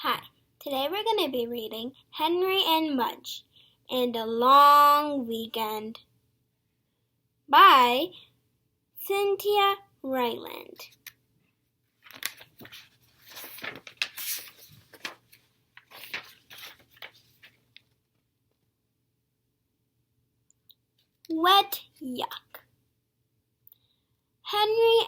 Hi, today we're going to be reading Henry and Mudge and a Long Weekend by Cynthia Ryland. Wet yuck. Henry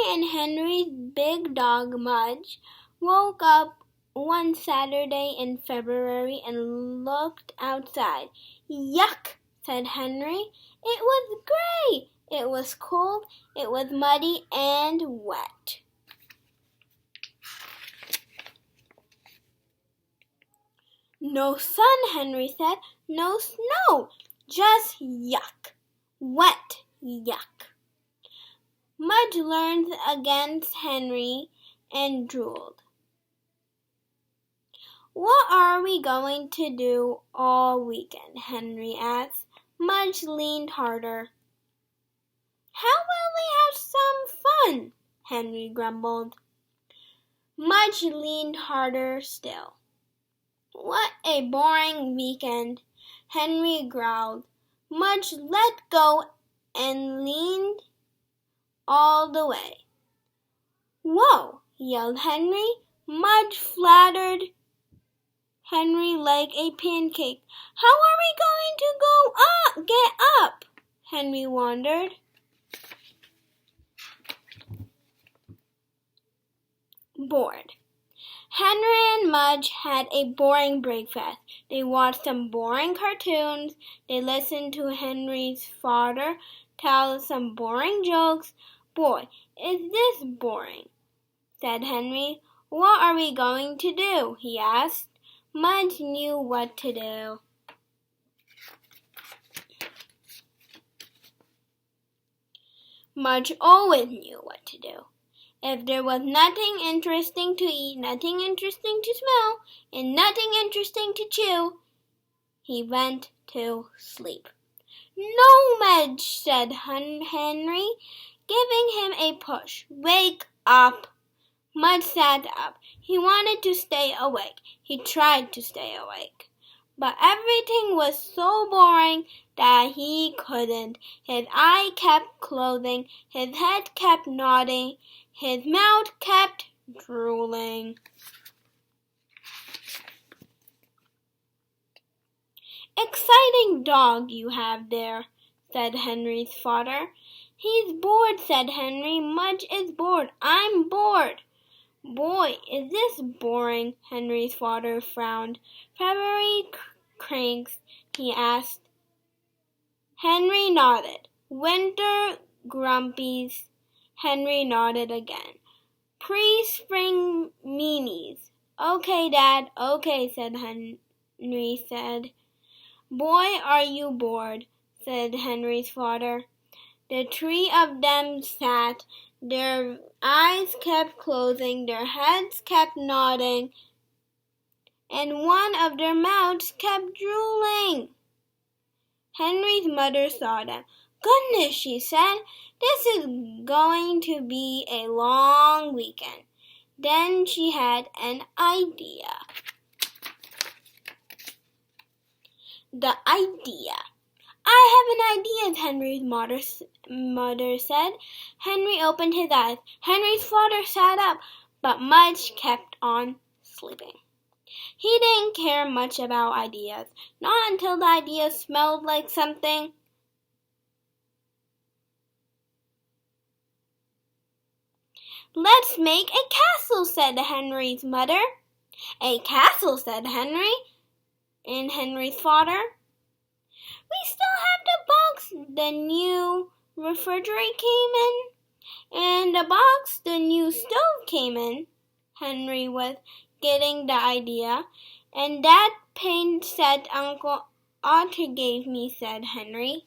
and Henry's big dog Mudge woke up one Saturday in February and looked outside. Yuck, said Henry. It was gray. It was cold. It was muddy and wet. No sun, Henry said. No snow. Just yuck. Wet yuck. Mudge leaned against Henry and drooled. What are we going to do all weekend? Henry asked. Mudge leaned harder. How will we have some fun? Henry grumbled. Mudge leaned harder still. What a boring weekend, Henry growled. Mudge let go and leaned all the way. Whoa, yelled Henry. Mudge flattered Henry like a pancake. How are we going to go up? Get up? Henry wondered. Bored. Henry and Mudge had a boring breakfast. They watched some boring cartoons. They listened to Henry's father tell some boring jokes. Boy, is this boring, said Henry. What are we going to do? He asked. Mudge knew what to do. Mudge always knew what to do. If there was nothing interesting to eat, nothing interesting to smell, and nothing interesting to chew, he went to sleep. No, Mudge, said Henry, giving him a push. Wake up. Mudge sat up. He wanted to stay awake. He tried to stay awake. But everything was so boring that he couldn't. His eye kept closing. His head kept nodding. His mouth kept drooling. Exciting dog you have there, said Henry's father. He's bored, said Henry. Mudge is bored. I'm bored. Boy, is this boring, Henry's father frowned. February cranks, he asked. Henry nodded. Winter grumpies, Henry nodded again. Pre-spring meanies. Okay, Dad, okay, said Henry said. Boy, are you bored, said Henry's father. The three of them sat. Their eyes kept closing, their heads kept nodding, and one of their mouths kept drooling. Henry's mother saw them. Goodness, she said, this is going to be a long weekend. Then she had an idea. The idea. I have an idea, Henry's mother said. Henry opened his eyes. Henry's father sat up, but Mudge kept on sleeping. He didn't care much about ideas, not until the idea smelled like something. Let's make a castle, said Henry's mother. A castle, said Henry and Henry's father. We still have the box the new refrigerator came in, and the box the new stove came in. Henry was getting the idea. And that paint set Uncle Otter gave me, said Henry.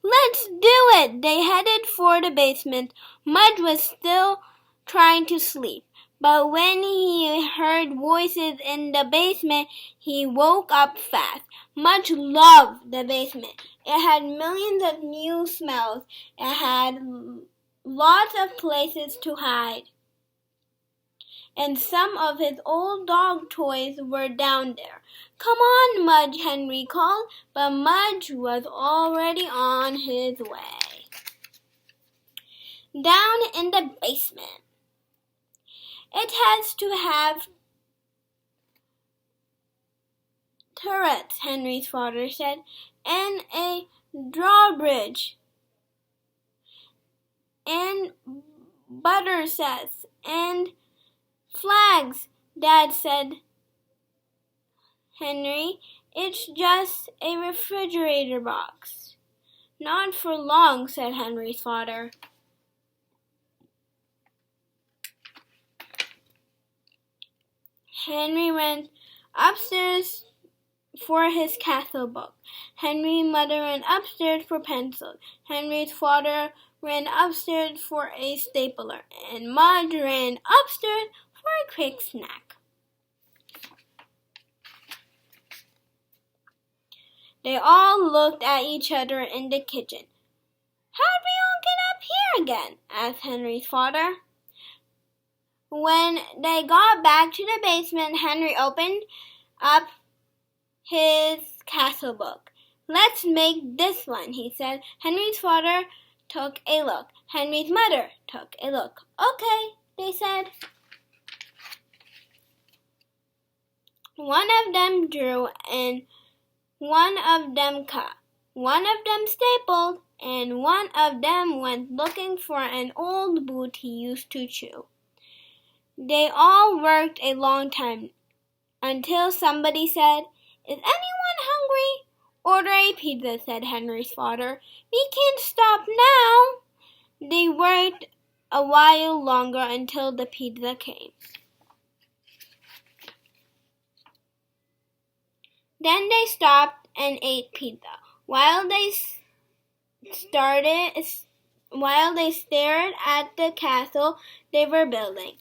Let's do it! They headed for the basement. Mudge was still trying to sleep, But when he heard voices in the basement, he woke up fast. Mudge loved the basement. It had millions of new smells. It had lots of places to hide. And some of his old dog toys were down there. "Come on, Mudge," Henry called, but Mudge was already on his way. Down in the basement. "It has to have turrets," Henry's father said, "and a drawbridge, and butter sets, and flags." "Dad," said Henry, "it's just a refrigerator box." "Not for long," said Henry's father. Henry ran upstairs for his castle book. Henry's mother ran upstairs for pencils. Henry's father ran upstairs for a stapler. And Mudge ran upstairs for a quick snack. They all looked at each other in the kitchen. "How'd we all get up here again?" asked Henry's father. When they got back to the basement, Henry opened up his castle book. "Let's make this one," he said. Henry's father took a look. Henry's mother took a look. "Okay," they said. One of them drew, and one of them cut. One of them stapled, and one of them went looking for an old boot he used to chew. They all worked a long time until somebody said, "Is anyone hungry?" "Order a pizza," said Henry's father. "We can't stop now." They worked a while longer until the pizza came. Then they stopped and ate pizza. While they stared at the castle they were building,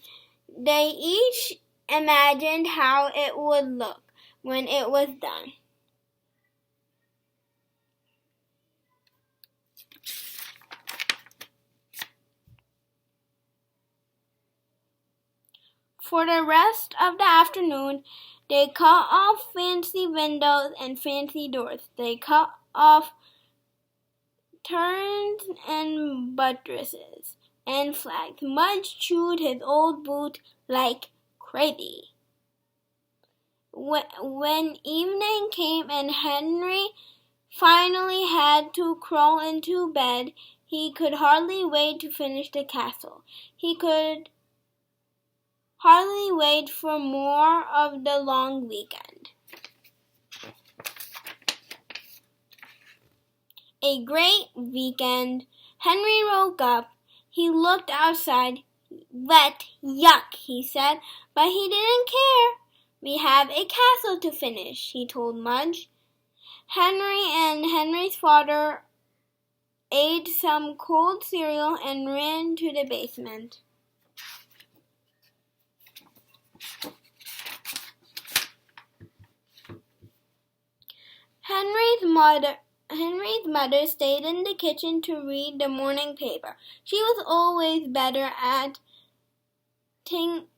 they each imagined how it would look when it was done. For the rest of the afternoon, they cut off fancy windows and fancy doors. They cut off turrets and buttresses and flags. Mudge chewed his old boot like crazy. When evening came and Henry finally had to crawl into bed, he could hardly wait to finish the castle. He could hardly wait for more of the long weekend. A great weekend. Henry woke up. He looked outside. "Wet, yuck," he said, but he didn't care. "We have a castle to finish," he told Mudge. Henry and Henry's father ate some cold cereal and ran to the basement. Henry's mother stayed in the kitchen to read the morning paper. She was always better at thinking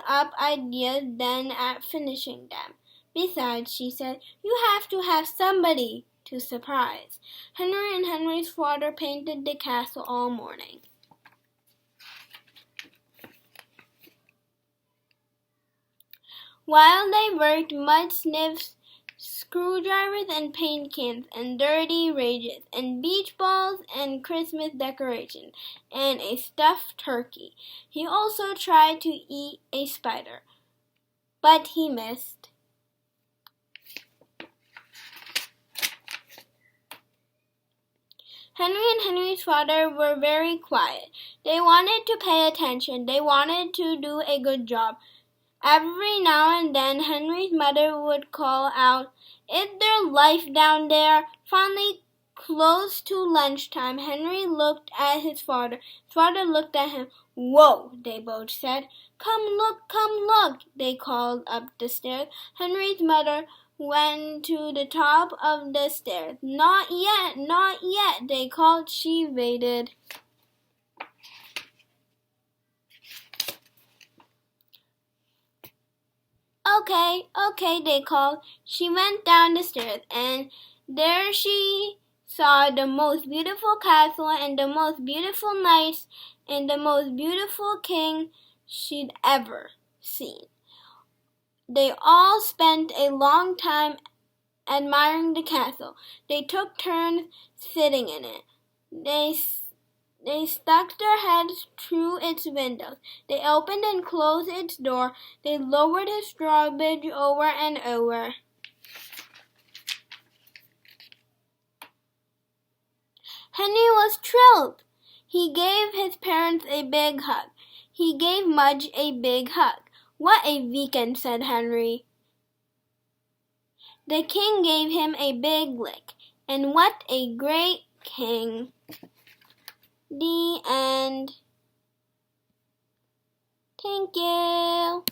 up ideas than at finishing them. "Besides," she said, "you have to have somebody to surprise." Henry and Henry's father painted the castle all morning. While they worked, Mudge sniffed screwdrivers and paint cans and dirty rages and beach balls and Christmas decorations and a stuffed turkey. He also tried to eat a spider, but he missed. Henry and Henry's father were very quiet. They wanted to pay attention. They wanted to do a good job. Every now and then, Henry's mother would call out, "Is there life down there?" Finally, Close to lunchtime, Henry looked at his father. His father looked at him. "Whoa," they both said. Come look," they called up the stairs. Henry's mother went to the top of the stairs. Not yet," they called. She waited. Okay, they called. She went down the stairs, and there she saw the most beautiful castle and the most beautiful knights and the most beautiful king she'd ever seen. They all spent a long time admiring the castle. They took turns sitting in it. They stuck their heads through its windows. They opened and closed its door. They lowered its drawbridge over and over. Henry was thrilled. He gave his parents a big hug. He gave Mudge a big hug. "What a weekend," said Henry. The king gave him a big lick. And what a great king. The end. Thank you.